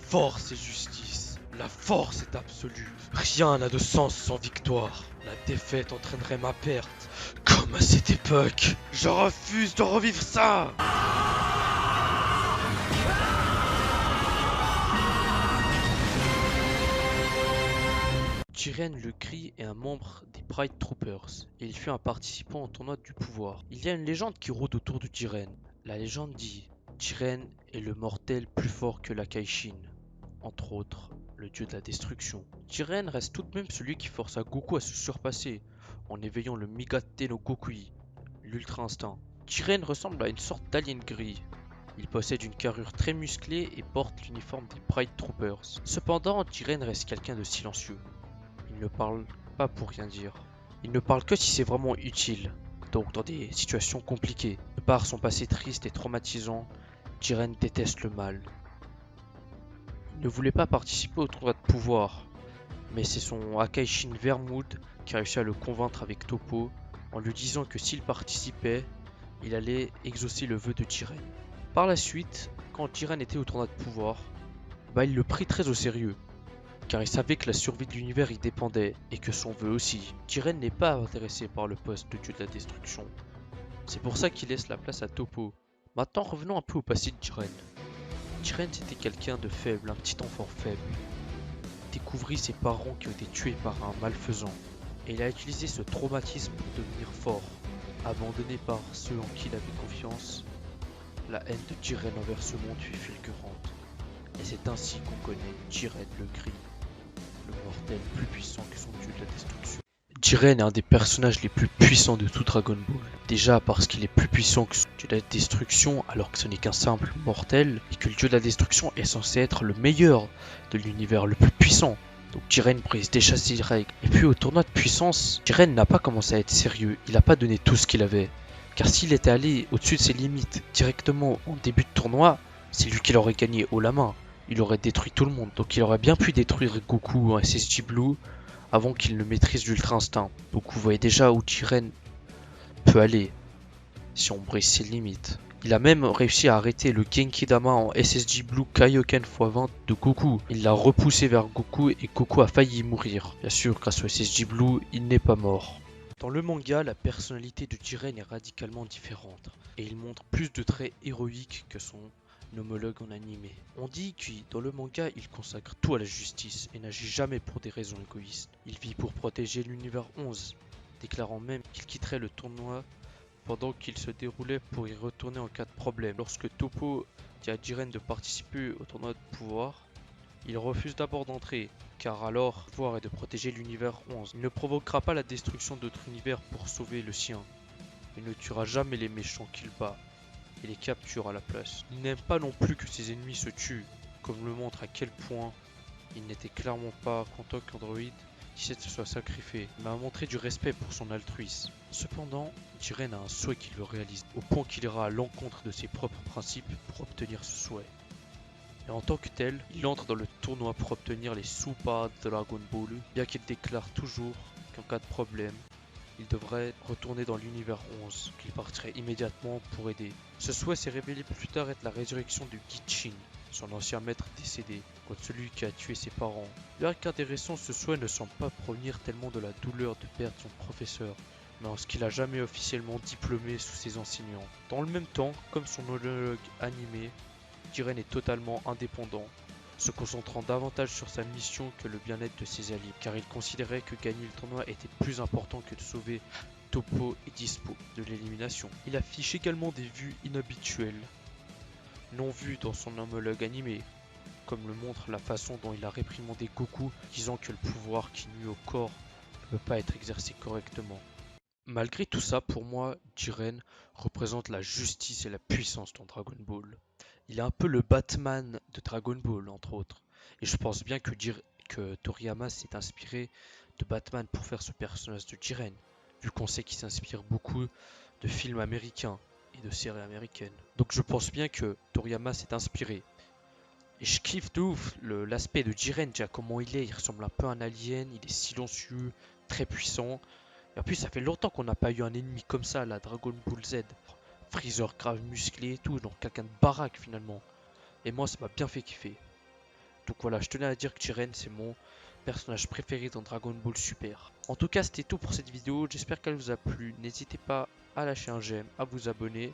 Force et justice. La force est absolue. Rien n'a de sens sans victoire. La défaite entraînerait ma perte. Comme à cette époque. Je refuse de revivre ça. Jiren le Gris est un membre des Pride Troopers et il fut un participant au tournoi du pouvoir. Il y a une légende qui rôde autour de Jiren. La légende dit Jiren est le mortel plus fort que l'Akaishin, entre autres le dieu de la destruction. Jiren reste tout de même celui qui força Goku à se surpasser en éveillant le Migate no Gokui, l'Ultra Instinct. Jiren ressemble à une sorte d'alien gris. Il possède une carrure très musclée et porte l'uniforme des Pride Troopers. Cependant, Jiren reste quelqu'un de silencieux. Il ne parle pas pour rien dire. Il ne parle que si c'est vraiment utile, donc dans des situations compliquées. De par son passé triste et traumatisant, Jiren déteste le mal. Il ne voulait pas participer au tournoi de pouvoir, mais c'est son Akaishin Vermood qui a réussi à le convaincre avec Toppo en lui disant que s'il participait, il allait exaucer le vœu de Jiren. Par la suite, quand Jiren était au tournoi de pouvoir, il le prit très au sérieux, car il savait que la survie de l'univers y dépendait, et que son vœu aussi. Jiren n'est pas intéressé par le poste de dieu de la destruction. C'est pour ça qu'il laisse la place à Toppo. Maintenant revenons un peu au passé de Jiren. Jiren c'était quelqu'un de faible, un petit enfant faible. Il découvrit ses parents qui ont été tués par un malfaisant, et il a utilisé ce traumatisme pour devenir fort. Abandonné par ceux en qui il avait confiance, la haine de Jiren envers ce monde fut fulgurante. Et c'est ainsi qu'on connaît Jiren le Gris, le mortel plus puissant que son dieu de la destruction. Jiren est un des personnages les plus puissants de tout Dragon Ball. Déjà parce qu'il est plus puissant que son dieu de la destruction alors que ce n'est qu'un simple mortel, et que le dieu de la destruction est censé être le meilleur de l'univers, le plus puissant. Donc Jiren brise déjà ses règles. Et puis au tournoi de puissance, Jiren n'a pas commencé à être sérieux, il n'a pas donné tout ce qu'il avait. Car s'il était allé au-dessus de ses limites directement en début de tournoi, c'est lui qui l'aurait gagné haut la main. Il aurait détruit tout le monde, donc il aurait bien pu détruire Goku en SSJ Blue avant qu'il ne maîtrise l'Ultra Instinct. Donc vous voyez déjà où Jiren peut aller si on brise ses limites. Il a même réussi à arrêter le Genki Dama en SSJ Blue Kaioken x20 de Goku. Il l'a repoussé vers Goku et Goku a failli mourir. Bien sûr, grâce au SSJ Blue, il n'est pas mort. Dans le manga, la personnalité de Jiren est radicalement différente et il montre plus de traits héroïques que son homologue en animé. On dit que dans le manga, il consacre tout à la justice et n'agit jamais pour des raisons égoïstes. Il vit pour protéger l'univers 11, déclarant même qu'il quitterait le tournoi pendant qu'il se déroulait pour y retourner en cas de problème. Lorsque Toppo dit à Jiren de participer au tournoi de pouvoir, il refuse d'abord d'entrer, car alors le pouvoir est de protéger l'univers 11. Il ne provoquera pas la destruction d'autres univers pour sauver le sien. Il ne tuera jamais les méchants qu'il bat et les capture à la place. Il n'aime pas non plus que ses ennemis se tuent, comme le montre à quel point il n'était clairement pas content qu'Android se soit sacrifié. Il m'a montré du respect pour son altruisme. Cependant, Jiren a un souhait qu'il veut réaliser, au point qu'il ira à l'encontre de ses propres principes pour obtenir ce souhait. Et en tant que tel, il entre dans le tournoi pour obtenir les Super Dragon Ball, bien qu'il déclare toujours qu'en cas de problème, il devrait retourner dans l'univers 11, qu'il partirait immédiatement pour aider. Ce souhait s'est révélé plus tard être la résurrection de Gichin, son ancien maître décédé, contre celui qui a tué ses parents. Bien qu'intéressant, ce souhait ne semble pas provenir tellement de la douleur de perdre son professeur, mais en ce qu'il a jamais officiellement diplômé sous ses enseignants. Dans le même temps, comme son homologue animé, Jiren est totalement indépendant, se concentrant davantage sur sa mission que le bien-être de ses alliés, car il considérait que gagner le tournoi était plus important que de sauver Toppo et Dispo de l'élimination. Il affiche également des vues inhabituelles, non vues dans son homologue animé, comme le montre la façon dont il a réprimandé Goku, disant que le pouvoir qui nuit au corps ne peut pas être exercé correctement. Malgré tout ça, pour moi, Jiren représente la justice et la puissance dans Dragon Ball. Il est un peu le Batman de Dragon Ball, entre autres. Et je pense bien que Toriyama s'est inspiré de Batman pour faire ce personnage de Jiren, vu qu'on sait qu'il s'inspire beaucoup de films américains et de séries américaines. Donc je pense bien que Toriyama s'est inspiré. Et je kiffe de ouf l'aspect de Jiren, déjà comment il ressemble un peu à un alien, il est silencieux, très puissant. Et en plus ça fait longtemps qu'on n'a pas eu un ennemi comme ça, la Dragon Ball Z. Freezer grave musclé et tout, donc quelqu'un de baraque finalement. Et moi ça m'a bien fait kiffer. Donc voilà, je tenais à dire que Jiren c'est mon personnage préféré dans Dragon Ball Super. En tout cas, c'était tout pour cette vidéo. J'espère qu'elle vous a plu. N'hésitez pas à lâcher un j'aime, à vous abonner.